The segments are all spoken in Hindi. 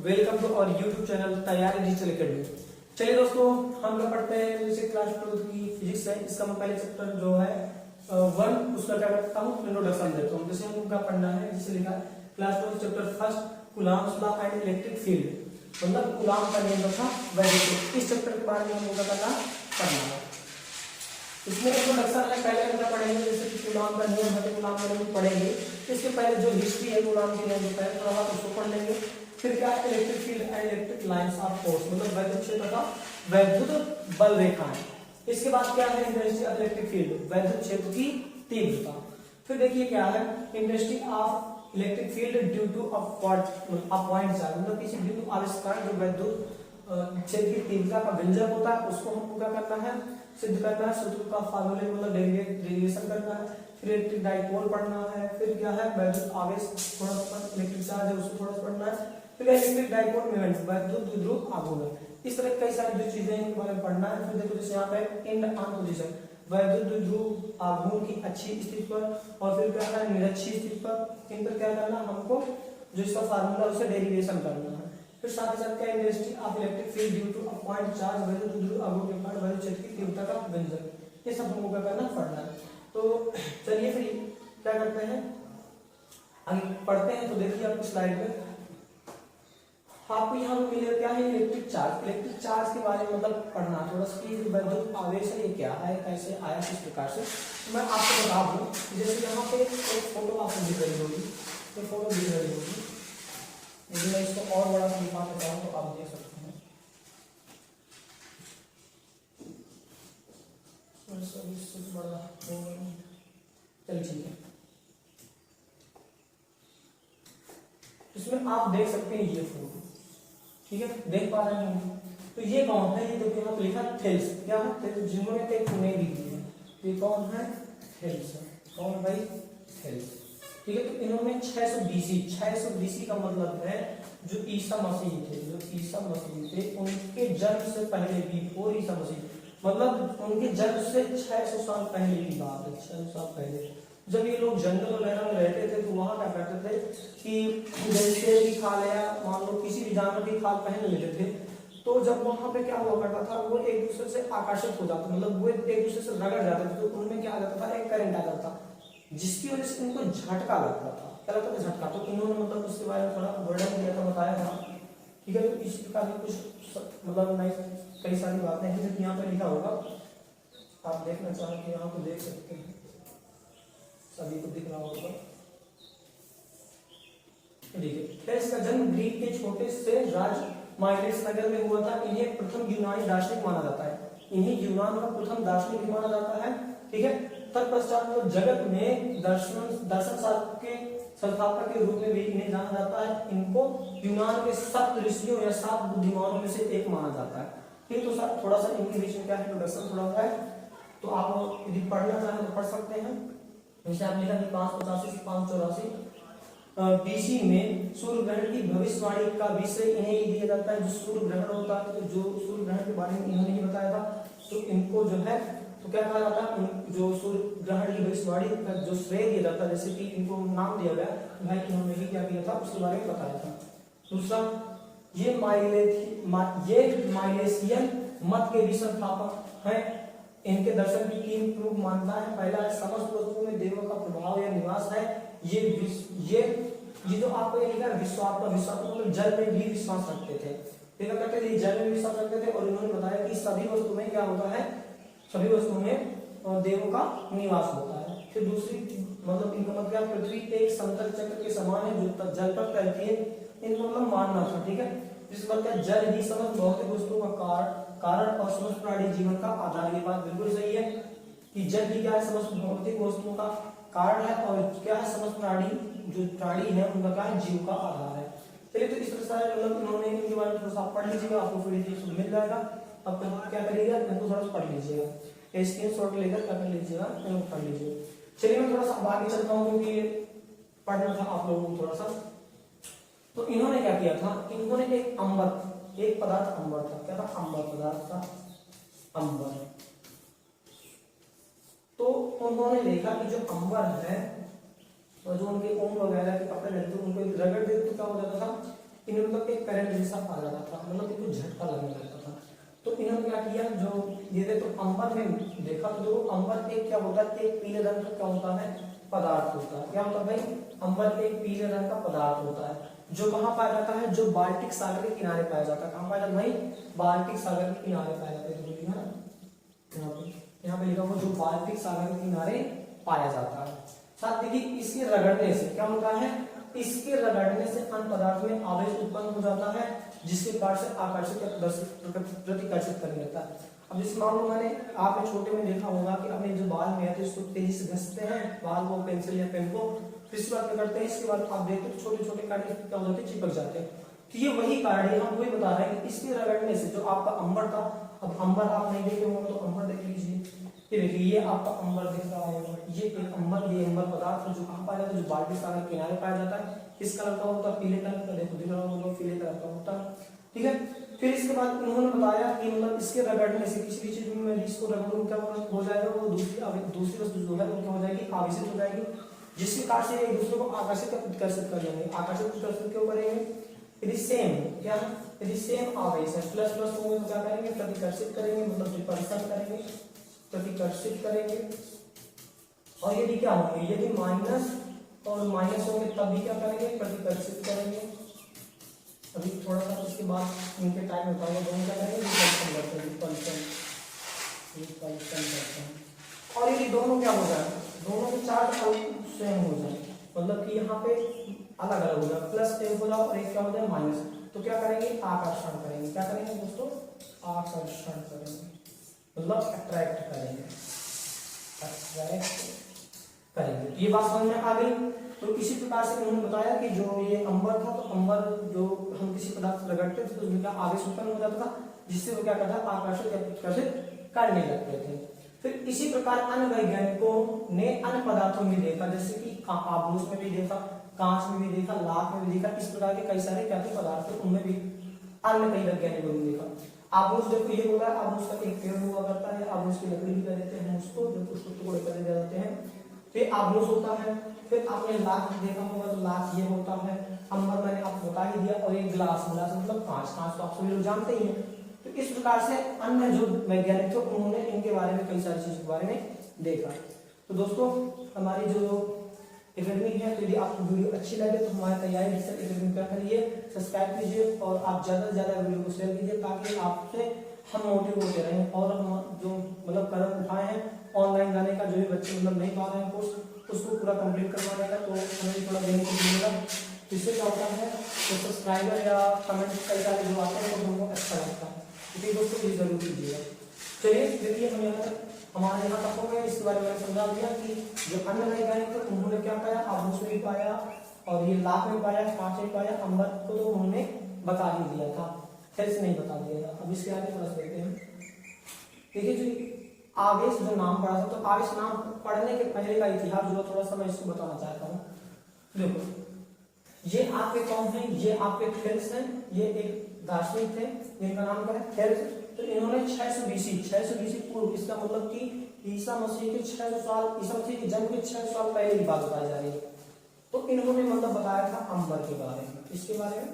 वेलकम टू और यूट्यूब चैनल तैयारी डिजिटल एकेडमी। चलिए दोस्तों, हम लोग पढ़ते हैं जैसे क्लास 2 की फिजिक्स है। इसका मैं पहले चैप्टर जो है 1 उसका क्या करता हूँ, इंट्रोडक्शन देता हूँ। जैसे हमको क्या पढ़ना है, जैसे लिखा है class 2 chapter first Coulomb's law and electric field, मतलब कूलॉम का नियम था वैद्युत। इस चैप्टर के बारे में हमको क्या करना पढ़ना है। इसमें इंट्रोडक्शन है, पहले हम क्या पढ़ेंगे जैसे कि कूलॉम का नियम है तो कूलॉम का नियम पढ़ेंगे। इसके पहले जो हिस्ट्री है कूलॉम के नियम है थोड़ा बहुत उसको पढ़ लेंगे। फिर क्या है electric field and electric lines of force, मतलब वैद्युत क्षेत्र का वैद्युत बल रेखाएं। इसके बाद क्या है इंटेंसिटी ऑफ इलेक्ट्रिक फील्ड, वैद्युत क्षेत्र की तीव्रता। फिर देखिए क्या है intensity of electric field due to a point charge, मतलब किसी बिंदु आविष्कार जो वैद्युत क्षेत्र की तीव्रता का व्यंजक होता है उसको हमको क्या करना है, सिद्ध करना है। सूत्र का फार्मूले मतलब डेरिवेशन करना है। फिर इलेक्ट्रिक डाइपोल पढ़ना है। फिर क्या है वैद्युत आवेश थोड़ा सा इलेक्ट्रिक चार्ज है उसको थोड़ा सा पढ़ना है। फिर इलेक्ट्रिक डाइपोल मोमेंट वैद्युत द्विध्रुव आघूर्ण, इस तरह कई सारी जो चीजें इनके बारे में पढ़ना है। फिर देखो जैसे यहाँ पे एंड ऑन पोजीशन वैद्युत द्विध्रुव आघूर्ण की अच्छी स्थिति पर, और फिर क्या है निरक्षी स्थिति पर, इन पर क्या करना हमको जो इसका फार्मूला उसे डेरिवेशन करना है। फिर साथ ही साथ क्या intensity of electric field due to a point charge वैद्युत द्विध्रुव आघूर्ण के कारण वैद्युत क्षेत्र की तीव्रता का व्यंजक, ये सब हमको क्या करना पढ़ना है। तो चलिए फिर क्या करते हैं आगे पढ़ते हैं। तो देखिए आपको स्लाइड में आपको यहाँ पे मिलेगा क्या है इलेक्ट्रिक चार्ज। इलेक्ट्रिक चार्ज के बारे में मतलब पढ़ना थोड़ा सा कि वैद्युत आवेश है ये क्या है, कैसे आया, किस प्रकार से। तो मैं आपको बता दूं जैसे यहाँ पे एक फोटो आपको दिख रही होगी, ये फोटो दिख रही होगी। यदि मैं इसको और बड़ा सा दिखाना चाहूँ तो आप देख सकते हैं। बड़ा चलिए ठीक है, इसमें आप देख सकते हैं ये फोटो, ठीक है देख पा रहे हैं। तो ये कौन है, ये देखो यहाँ पे लिखा थेल्स, क्या है थेल्स, जिन्होंने एक पुणे दी है। ये कौन है थेल्स, कौन भाई थेल्स, ठीक है। तो इन्होंने 600 BC का मतलब है जो ईसा मसीह थे, उनके जन्म से पहले बिफोर ईसा मसीह, मतलब उनके जन्म से 600 साल पहले की बात है। 600 साल पहले जब ये लोग जंगल वगैरह में रहते थे तो वहां क्या करते थे कि जैसे भी खाल या मान लो किसी भी जानवर की खाल पहन लेते थे, तो जब वहां पे क्या हुआ करता था वो एक दूसरे से आकर्षित हो जाते, मतलब वो एक दूसरे से रगड़ जाते थे, तो उनमें क्या आ जाता था एक करंट आ जाता था जिसकी वजह से इनको झटका लगता था। क्या लगता था झटका, तो इन्होंने मतलब उसके बारे में थोड़ा वर्णन किया था, बताया था, ठीक है। तो इस प्रकार की कुछ मतलब नई कई सारी बातें हैं जो यहाँ पे लिखा होगा, आप देखना चाहें कि यहाँ पे देख सकते हैं, सभी को दिख रहा होगा। देखिए इसका जन्म ग्रीक के छोटे से राज्य माइलेस नगर में हुआ था। इन्हें प्रथम यूनानी दार्शनिक माना जाता है, इन्हें यूनान का प्रथम दार्शनिक भी माना जाता है, ठीक है। तत्पश्चात वो जगत में दर्शन शास्त्र के संस्थापक के रूप में भी इन्हें जाना जाता है। इनको यूनान के 7 ऋषियों या 7 बुद्धिमानों में से एक माना जाता है, ठीक। तो सर थोड़ा सा इनके बीच में क्या है इंट्रोडक्शन थोड़ा सा है, तो आप यदि पढ़ना चाहें तो पढ़ सकते हैं। जैसे आप लिखा कि 585 से 584 BC में सूर्य ग्रहण की भविष्यवाणी का विषय इन्हें ही दिया जाता है। जो सूर्य ग्रहण होता है, तो जो सूर्य ग्रहण के बारे में इन्होंने ही बताया था, तो इनको जो है तो क्या कहा जाता है, जो सूर्य ग्रहण की भविष्यवाणी का जो श्रेय दिया जाता है, जैसे कि इनको नाम दिया गया भाई इन्होंने ही क्या किया था उसके बारे में बताया था। दूसरा ये माइलेशियन मत के भी संस्थापक हैं। इनके दर्शन की 3 प्रमुख मान्यता है। पहला है समस्त वस्तुओं में देवों का प्रभाव या निवास है। ये जो आपको ये लिखा है विश्वात्मा मतलब जल में भी विश्वास रखते थे, देखा करते थे जल में विश्वास रखते थे। और इन्होंने बताया कि सभी वस्तुओं में क्या होता है, सभी वस्तुओं में देवों का निवास होता है। फिर दूसरी मतलब इनका मतलब पृथ्वी एक समतल चक्र के समान है जो जल पर तैरती है, इनको मतलब मानना था, ठीक है। जिसका मतलब जल ही समस्त भौतिक वस्तुओं का कारण और समस्त प्राणी जीवन का आधार। ये बात बिल्कुल सही है कि जल ही क्या है समस्त भौतिक वस्तुओं का कारण है, और क्या है समस्त प्राणी जो प्राणी है उनका क्या है जीव का आधार है। चलिए तो इस तरह से मतलब इन्होंने इनके बारे में थोड़ा सा पढ़ लीजिएगा, आपको फिर मिल जाएगा। अब क्या करिएगा इनको थोड़ा सा पढ़ लीजिएगा, स्क्रीनशॉट लेकर क्या कर लीजिएगा इनको पढ़ लीजिएगा। चलिए मैं थोड़ा सा आगे चलता हूँ क्योंकि पढ़ना था आप लोगों को थोड़ा सा। तो इन्होंने क्या किया था, इन्होंने एक पदार्थ अंबर था, क्या था अंबर पदार्थ था अंबर। तो उन्होंने देखा कि जो अंबर है और जो उनके ओम वगैरह के कपड़े रहते उनको रगड़ देते तो क्या हो जाता था इन्हें मतलब एक करंट जैसा आ जाता था, मतलब इनको झटका लगने लगता था। तो इन्होंने क्या किया, जो ये तो अंबर में देखा, तो जो अंबर एक क्या होता है, एक पीले रंग का क्या होता है, पदार्थ होता है। क्या होता है भाई, अंबर एक पीले रंग का पदार्थ होता है, जो कहाँ पाया जाता है, जो बाल्टिक सागर के किनारे पाया जाता है। कहाँ पाया जाता है भाई, बाल्टिक सागर के किनारे पाया जाता है। यहाँ पे लिखा हुआ जो बाल्टिक सागर के किनारे पाया जाता है। साथ देखिए इसके रगड़ने से क्या होता है, इसके रगड़ने से अन्य पदार्थ में आवेश उत्पन्न हो जाता है, जिसके कारण से आकर्षित या प्रतिकर्षित करने लगता है। अब जैसे मान लो मैंने आपने छोटे में देखा होगा कि अपने जो बाल में आते हैं उसको तेजी से घसते हैं, बाल को पेंसिल या पेन को, फिर इसके बाद क्या करते हैं, इसके बाद आप देखते हो छोटे छोटे कांटे क्या हो जाते हैं, चिपक जाते हैं। तो ये वही कारण है, हम वही बता रहे हैं कि इसके रगड़ने से जो आपका अंबर था, अब अंबर आप नहीं देखे होंगे तो अंबर देख लीजिए। ये देखिए ये आपका अंबर दिख रहा होगा, ये एक अंबर, ये अंबर पदार्थ जो कहाँ पाया जाता है, जो बाल्टिक सागर के किनारे पाया जाता है। किस कलर का होता है, पीले कलर का, देखो दिख रहा होगा पीले कलर का होता है। ठीक है, फिर इसके बाद उन्होंने बताया कि मतलब इसके रगड़ने से किसी भी चीज में इसको रगड़ूं क्या हो जाएगा, वो दूसरी वस्तु जो है वो क्या हो जाएगी, आवेशित हो जाएगी, जिसके कारण से एक दूसरे को आकर्षित या प्रतिकर्षित कर जाएंगे। आकर्षित प्रतिकर्षित क्यों करेंगे, यदि सेम क्या है, यदि सेम आवेश है, प्लस प्लस होंगे तो क्या करेंगे, प्रतिकर्षित करेंगे, मतलब रिपल्सन करेंगे, प्रतिकर्षित करेंगे। और यदि क्या होंगे, यदि माइनस और माइनस होंगे तब भी क्या करेंगे, प्रतिकर्षित करेंगे। अभी थोड़ा सा इसके बाद इनके टाइम बताऊंगा, दोनों क्या करेंगे, रिपल्सन करते हैं, रिपल्सन करते हैं। और यदि दोनों क्या हो जाए, दोनों के चार्ज सेम हो जाए, मतलब कि यहाँ पे अलग अलग हो जाए, प्लस एक हो जाए और एक क्या हो जाए माइनस, तो क्या करेंगे, आकर्षण करेंगे। क्या करेंगे दोस्तों, आकर्षण करेंगे, मतलब अट्रैक्ट करेंगे, अट्रैक्ट करेंगे। ये बात समझ में आ गई। तो इसी प्रकार से उन्होंने बताया कि जो ये अंबर था, तो अंबर जो हम किसी पदार्थ से रगड़ते थे तो उसमें आवेश उत्पन्न हो जाता था, जिससे वो क्या करता है, आकर्षित या प्रतिकर्षित करने लगते थे। फिर इसी प्रकार अन्य वैज्ञानिकों ने अन्य पदार्थों में देखा, जैसे कि आबनूस में भी देखा, कांच में भी देखा, लाख में भी देखा, इस प्रकार के कई सारे क्या थे पदार्थ थे, उनमें भी अन्य कई वैज्ञानिकों ने देखा। आबनूस देखो ये होगा, आबनूस का एक पेड़ हुआ करता है, आबनूस की लकड़ी भी कह देते हैं उसको, जो कुछ टुकड़े कर दिए जाते हैं, फिर आबनूस होता है। फिर आपने लाख देखा होगा, तो लाख ये होता है, अंबर मैंने आपको बता ही दिया, और एक गिलास, गिलास मतलब कांच, कांच तो आप सभी लोग जानते ही हैं। तो इस प्रकार से अन्य जो वैज्ञानिक थे उन्होंने इनके बारे में कई सारी चीजों के बारे में देखा। तो दोस्तों हमारी जो एकेडमी है, तो यदि आपको वीडियो अच्छी लगे तो हमारे तैयारी डिजिटल एकेडमी क्या करिए, सब्सक्राइब कीजिए और आप ज्यादा से ज्यादा वीडियो को शेयर कीजिए, ताकि आपसे हम मोटिव होते रहें और हम जो मतलब कदम उठाए हैं ऑनलाइन जाने का, जो भी बच्चे मतलब नहीं पा रहे हैं कोर्स, उसको पूरा कंप्लीट करवाने का, तो हमें थोड़ा देने को मिलेगा। इससे क्या होता है, तो सब्सक्राइबर या कमेंट कई सारे जो आते हैं तो हमको अच्छा लगता है, इसलिए दोस्तों ये जरूर कीजिएगा। चलिए देखिए हम यहाँ हमारे यहाँ तक हो गए, इसके बारे में समझा दिया कि जो अन्य वैज्ञानिक थे उन्होंने क्या पाया, आबनूस में भी पाया, और ये लाख में पाया, कांच में पाया, अंबर को तो उन्होंने बता ही दिया था, फिर से नहीं बता दिया था। अब इसके आगे थोड़ा सा देखते हैं। देखिए जो आवेश जो नाम पढ़ा था, तो आवेश नाम पढ़ने के पहले का इतिहास जो थोड़ा सा मैं इसको बताना चाहता हूँ। देखो ये आपके कौन है, ये आपके थेल्स हैं, ये एक दार्शनिक थे जिनका नाम क्या है, थेल्स। तो इन्होंने 600 BC पूर्व, इसका मतलब कि ईसा मसीह के 600 साल, ईसा मसीह के जन्म के 600 साल पहले की बात बताई जा रही है। तो इन्होंने मतलब बताया था अंबर के बारे में, इसके बारे में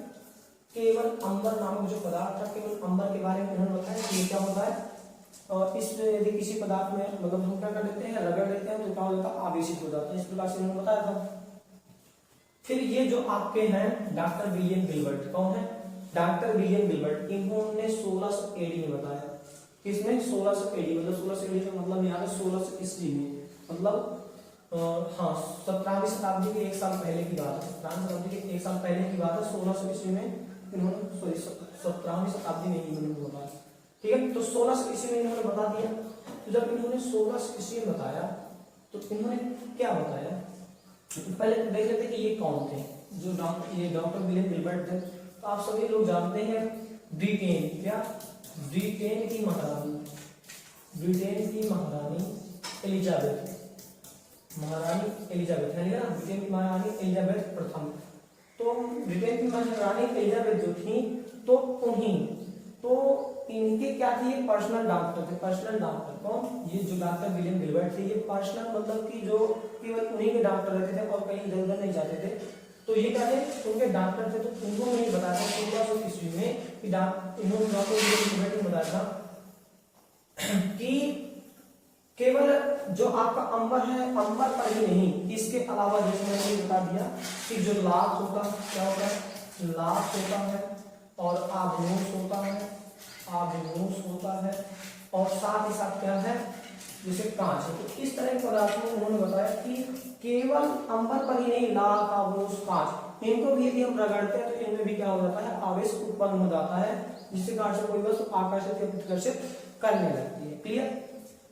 केवल अंबर नामक जो पदार्थ था, केवल अंबर के बारे में इन्होंने बताया कि ये क्या होता है, और इस यदि किसी पदार्थ में मतलब हम क्या कर लेते हैं, रगड़ लेते हैं तो क्या हो जाता है, आवेशित हो जाता है, इस प्रकार से इन्होंने बताया था। फिर ये जो आपके हैं डॉक्टर विलियम गिलबर्ट, कौन है, डॉक्टर विलियम गिलबर्ट, इन्होंने 1600 AD में बताया। किसने, 1600 AD, मतलब 1600 AD का मतलब यहाँ पे 1600 ईस्वी में, मतलब हाँ 17वीं शताब्दी के एक साल पहले की बात है, 17वीं शताब्दी के एक साल पहले की बात है, 1600 ईस्वी में इन्होंने, सॉरी 17वीं शताब्दी में इन्होंने बताया। ठीक है, तो 1600 ईस्वी में इन्होंने बता दिया। तो जब इन्होंने 1600 ईस्वी में बताया तो इन्होंने क्या बताया, पहले देख लेते कि ये कौन थे, जो ये डॉक्टर विलियम गिलबर्ट थे। तो आप सभी लोग जानते हैं ब्रिटेन, क्या, ब्रिटेन की महारानी, ब्रिटेन की महारानी एलिजाबेथ, महारानी एलिजाबेथ है ना, ब्रिटेन की महारानी एलिजाबेथ प्रथम। तो ब्रिटेन की महारानी एलिजाबेथ जो थी, तो उन्हीं, तो इनके क्या थे, ये पर्सनल डॉक्टर थे, पर्सनल डॉक्टर कौन, ये जो डॉक्टर विलियम गिलबर्ट थे, ये पर्सनल मतलब कि जो केवल उन्हीं के डॉक्टर रहते थे और कहीं इधर उधर नहीं जाते थे। तो ये क्या थे, उनके डॉक्टर थे, तो उन्होंने नहीं बताया था 1600 ईस्वी में कि इन्होंने डॉक्टर विलियम गिलबर्ट ने बताया था कि केवल जो आपका अंबर है, अंबर पर ही नहीं, इसके अलावा जैसे मैंने बता दिया कि जो लाख होता है, क्या होता है, लाख होता है, और आबनूस होता है, आबनूस होता है, और साथ ही साथ क्या है, जैसे कांच है। तो इस तरह के पदार्थों में उन्होंने बताया कि केवल अंबर पर ही नहीं, लाख, आबनूस, कांच, इनको भी यदि हम रगड़ते हैं तो इनमें भी क्या हो जाता है, आवेश उत्पन्न हो जाता है, जिसके कारण से कोई वस्तु आकर्षित या प्रतिकर्षित करने लगती है। क्लियर?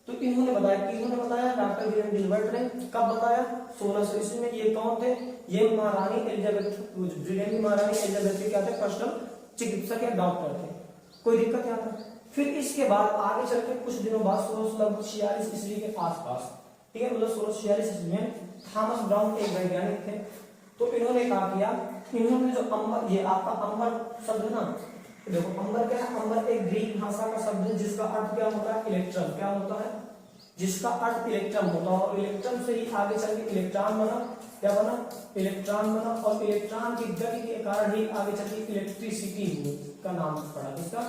तो इन्होंने बताया कि इन्होंने बताया डॉक्टर विलियम गिलबर्ट ने कब बताया, 1600 ईस्वी में। ये कौन थे, ये महारानी एलिजाबेथ, ब्रिटेन की महारानी एलिजाबेथ के क्या थे, पर्सनल चिकित्सक या डॉक्टर थे। कोई दिक्कत यहाँ पर? फिर इसके बाद आगे चल के कुछ दिनों बाद 1646 ईस्वी के आसपास, ठीक है, मतलब 1646 ईस्वी में थॉमस ब्राउन एक वैज्ञानिक थे। तो इन्होंने क्या किया, इन्होंने जो अंबर, ये आपका अंबर शब्द ना, देखो अंबर क्या है, अंबर एक ग्रीक भाषा का शब्द है जिसका अर्थ क्या होता है, इलेक्ट्रॉन, क्या होता है, जिसका अर्थ इलेक्ट्रॉन होता है, और इलेक्ट्रॉन से ही आगे चल के इलेक्ट्रॉन बना, क्या बना, इलेक्ट्रॉन बना, और इलेक्ट्रॉन की गति के कारण ही आगे चल के इलेक्ट्रिसिटी का नाम पड़ा, किसका,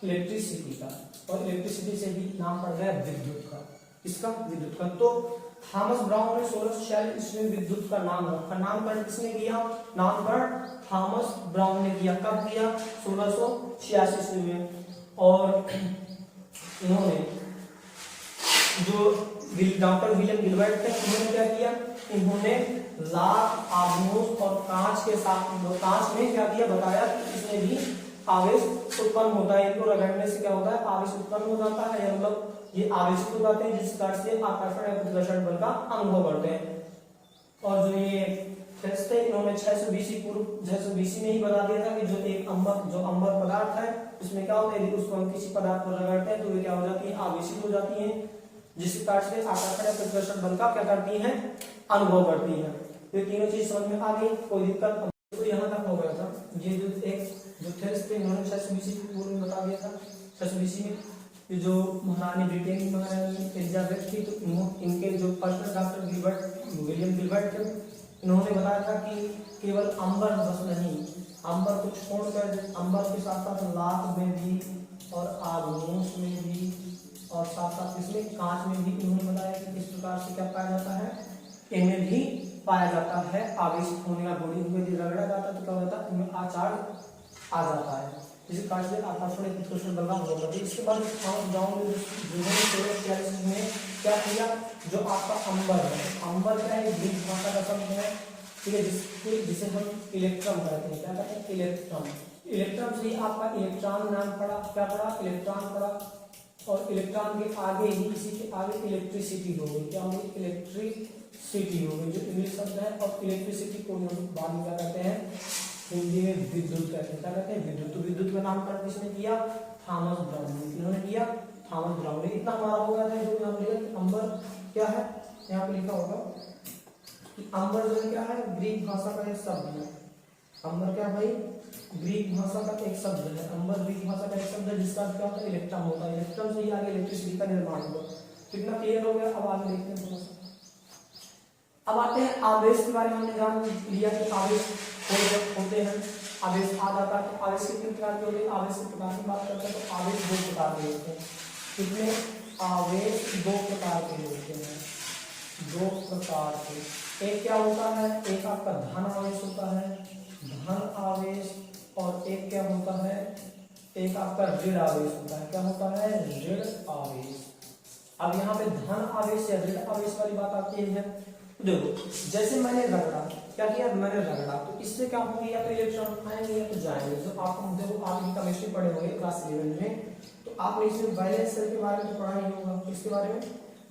इलेक्ट्रिसिटी का, और इलेक्ट्रिसिटी से ही नाम पड़ गया विद्युत का, इसका, विद्युत का। तो थॉमस ब्राउन ने 1646 ईस्वी में विद्युत का नाम रखा। नामकरण किसने किया, नामकरण थॉमस ब्राउन ने किया। कब किया, 1646 ईस्वी में। और इन्होंने जो डॉक्टर विलियम गिलबर्ट थे, उन्होंने क्या किया, इन्होंने लाख, आबनूस और कांच के साथ, कांच में क्या किया, बताया कि इसमें भी आवेश उत्पन्न होता है, इनको रगड़ने से क्या होता है, आवेश उत्पन्न हो जाता है, मतलब ये आवेशित हो जाते हैं, जिस कारण से आकर्षण या प्रतिकर्षण बल का अनुभव करते हैं। और जो ये टेस्ट है, इन्होंने 600 बीसी पूर्व, 600 बीसी में ही बता दिया था कि जो एक अंबर, जो अंबर पदार्थ है, उसमें क्या होता है, यदि उसको हम किसी पदार्थ पर रगड़ते हैं तो वे क्या हो जाती है, आवेशित हो जाती है, जिसके कारण से आकर्षण या प्रतिकर्षण बल का क्या करती है, अनुभव करती है। ये तीनों चीज समझ में आ गई, कोई दिक्कत? तो यहाँ तक हो गया था। ये जो एक जो थे इन्होंने 600 बीसी पूर्व में बता दिया था, 600 बीसी में ये जो महारानी, ब्रिटेन की महारानी एलिजाबेथ थी, तो इनके जो personal doctor Gilbert, William Gilbert थे, इन्होंने बताया था कि केवल अंबर बस नहीं, अंबर को छोड़कर अंबर के साथ साथ लाख में भी, और आबनूस में भी, और साथ साथ इसमें कांच में भी इन्होंने बताया कि किस प्रकार से क्या पाया जाता है, इनमें भी पाया जाता है आवेशित होने का। बॉडी में यदि रगड़ा जाता है तो क्या होता है, इनमें आचार आ जाता है, जिसके कारण से आकर्षण या प्रतिकर्षण बल का अनुभव करती है। इसके बाद थॉमस ब्राउन ने 1646 में क्या किया, जो आपका अंबर है, अंबर क्या है, ग्रीक भाषा का शब्द है, ठीक है, जिसे हम इलेक्ट्रॉन कहते हैं, क्या कहते हैं, इलेक्ट्रॉन। इलेक्ट्रॉन से ही आपका इलेक्ट्रॉन नाम पड़ा, क्या पड़ा, इलेक्ट्रॉन पड़ा, और इलेक्ट्रॉन के आगे ही, इसी के आगे इलेक्ट्रिसिटी हो गई, क्या होगी, इलेक्ट्रिसिटी हो गई, जो इंग्लिश शब्द है। और इलेक्ट्रिसिटी को हम बाद में क्या कहते हैं, हिंदी में विद्युत कहते हैं, क्या कहते हैं, विद्युत। तो विद्युत का नामकरण किसने किया, थॉमस ब्राउन ने। किन्होंने किया, थॉमस ब्राउन ने। इतना हमारा हो गया था, जो यहाँ पर लिखा अंबर क्या है, यहाँ पे लिखा होगा कि अंबर जो क्या है, ग्रीक भाषा का एक शब्द है। अंबर क्या भाई, ग्रीक भाषा का एक शब्द है, अंबर ग्रीक भाषा का एक शब्द है, जिसका क्या होता है, इलेक्ट्रॉन होता है। इलेक्ट्रॉन से ही आगे इलेक्ट्रिसिटी का निर्माण होगा। कितना क्लियर हो गया? अब आगे देखते हैं थोड़ा सा। अब आते हैं आवेश के बारे में। हमने जान लिया कि आवेश होते हैं, आवेश आ जाता है। तो आवेश कितने प्रकार के होते हैं, आवेश के प्रकार की बात करते हैं तो आवेश 2 प्रकार के होते हैं। कितने? आवेश 2 प्रकार के होते हैं, 2 प्रकार के। एक क्या होता है, एक आपका धन आवेश होता है, धन आवेश, और एक क्या होता है, एक आपका ऋण आवेश होता है। क्या होता है? ऋण आवेश। अब यहाँ पे धन आवेश या ऋण आवेश वाली बात आती है। देखो, जैसे मैंने रगड़ा, क्या किया, मैंने रगड़ा, तो इससे क्या होंगे, या तो इलेक्ट्रॉन आएंगे या तो जाएंगे। जो आप देखो, आप भी केमिस्ट्री पढ़े होंगे क्लास 11 में, तो आपने इसमें वैलेंस सेल के बारे में पढ़ा ही होगा। किसके बारे में?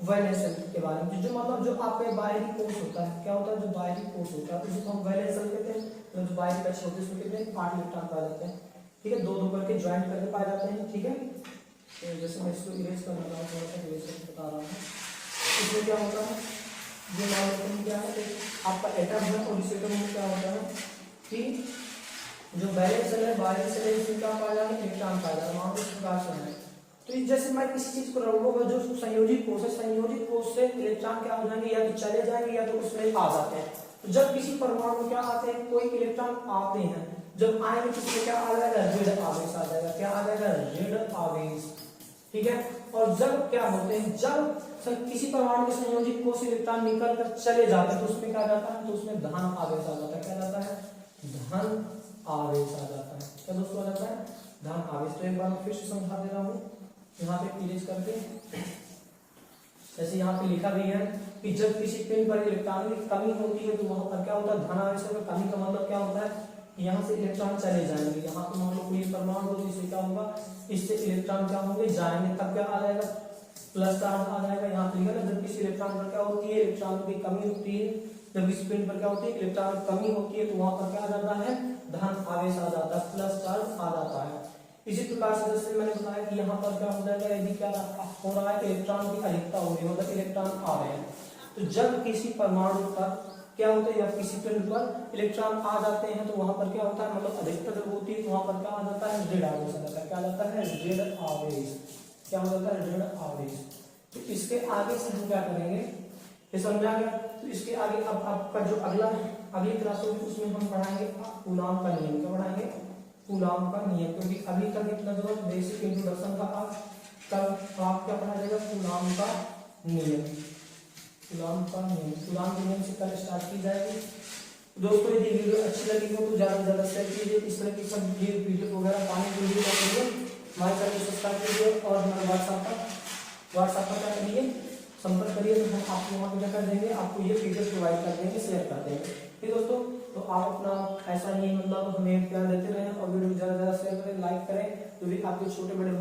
वैलेंस सेल के बारे में। जो मतलब जो आपका बाहरी कोष होता है, क्या होता है, जो बाहरी कोष होता है, जिसको हम वैलेंस सेल कहते हैं। तो जो बाहरी कक्ष होते हैं उसमें कितने 8 इलेक्ट्रॉन पाए जाते हैं, ठीक है, 2-2 करके ज्वाइंट करके पाए जाते हैं, ठीक है। तो जैसे मैं इसको इरेज कर रहा हूँ, थोड़ा सा इरेज बता रहा हूँ। इसमें क्या होता है, ये मान लेते हैं क्या है, आपका एटम है, और इस एटम में क्या होता है कि जो वैलेंस सेल है, बाहरी सेल है, इसमें क्या पाया जाएगा, इलेक्ट्रॉन पाया जाएगा। मान लो इस प्रकार से है। तो जैसे मैं किसी चीज को रगड़ूंगा, जो संयोजित कोष है, संयोजित कोष से इलेक्ट्रॉन क्या हो जाएंगे, या तो चले जाएंगे या तो उसमें आ जाते हैं। तो जब किसी परमाणु में क्या आते हैं, कोई इलेक्ट्रॉन आते हैं, जब आएंगे तो इसमें क्या आ जाएगा, ऋण आवेश आ जाएगा। क्या आ जाएगा, ऋण आवेश। ठीक है। और जब क्या होते हैं, जब किसी परमाणु के संयोजी कोष इलेक्ट्रॉन निकल कर चले जाते हैं तो उसमें क्या जाता है, तो उसमें धन आवेश आ जाता है। क्या जाता है, धन आवेश आ जाता है। क्या दोस्तों आ जाता है, धन आवेश। तो एक बार मैं फिर से समझा दे रहा हूँ यहाँ पे इरेज करके। जैसे यहाँ पे लिखा भी है कि जब किसी पिंड पर इलेक्ट्रॉन की कमी होती है तो वहां पर क्या होता है, धन आवेश में कमी का मतलब क्या होता है, यहाँ से इलेक्ट्रॉन चले जाएंगे। यहाँ पे मान लो कोई परमाणु हो, इससे क्या होगा, इससे इलेक्ट्रॉन क्या होंगे, जाएंगे, तब क्या आ जाएगा, प्लस चार्ज आ जाएगा। यहाँ पे लिखा है जब किसी इलेक्ट्रॉन पर क्या होती है, इलेक्ट्रॉन की कमी होती है, जब इस पिंड पर क्या होती है, इलेक्ट्रॉन की कमी होती है तो वहां पर क्या आ जाता है, धन आवेश आ जाता है, प्लस चार्ज आ जाता है। इसी प्रकार से जैसे मैंने बताया कि यहाँ पर क्या हो जाएगा, यदि क्या हो रहा है, इलेक्ट्रॉन की अधिकता हो रही है, मतलब इलेक्ट्रॉन आ रहे हैं, तो जब किसी परमाणु पर क्या होता है या किसी पिंड पर इलेक्ट्रॉन आ जाते हैं तो वहां पर क्या होता है, मतलब अधिकता जब होती है तो वहां पर क्या आ जाता है, ऋण आवेश आ जाता है। क्या आ जाता है, ऋण आवेश। क्या हो जाता है, ऋण आवेश। तो इसके आगे से हम क्या करेंगे, ये समझा गया। तो इसके आगे अब आपका जो अगली क्लास होगी उसमें हम पढ़ाएंगे कूलाम का नियम। क्या पढ़ाएंगे, कूलाम का नियम। क्योंकि अभी तक इतना जो बेसिक इंट्रोडक्शन था, कल आप क्या पढ़ा जाएगा, कूलाम का नियम। कूलाम का नियम, कूलाम के नियम से कल स्टार्ट की जाएगी। दोस्तों यदि वीडियो अच्छी लगी हो तो ज्यादा से ज्यादा शेयर कीजिए। इस तरह की सब ये वीडियो वगैरह पाने के लिए हमारे चैनल को सब्सक्राइब कीजिए और हमारे व्हाट्सएप पर क्या करिए, संपर्क करिए, तो हम आपको वहाँ पे क्या कर देंगे, आपको ये पीडीएफ प्रोवाइड कर देंगे, शेयर कर देंगे। ठीक दोस्तों, तो आप अपना ऐसा ही मतलब हमें प्यार देते रहें और वीडियो को ज्यादा से ज्यादा शेयर करें, लाइक करें, जो भी आपके छोटे बड़े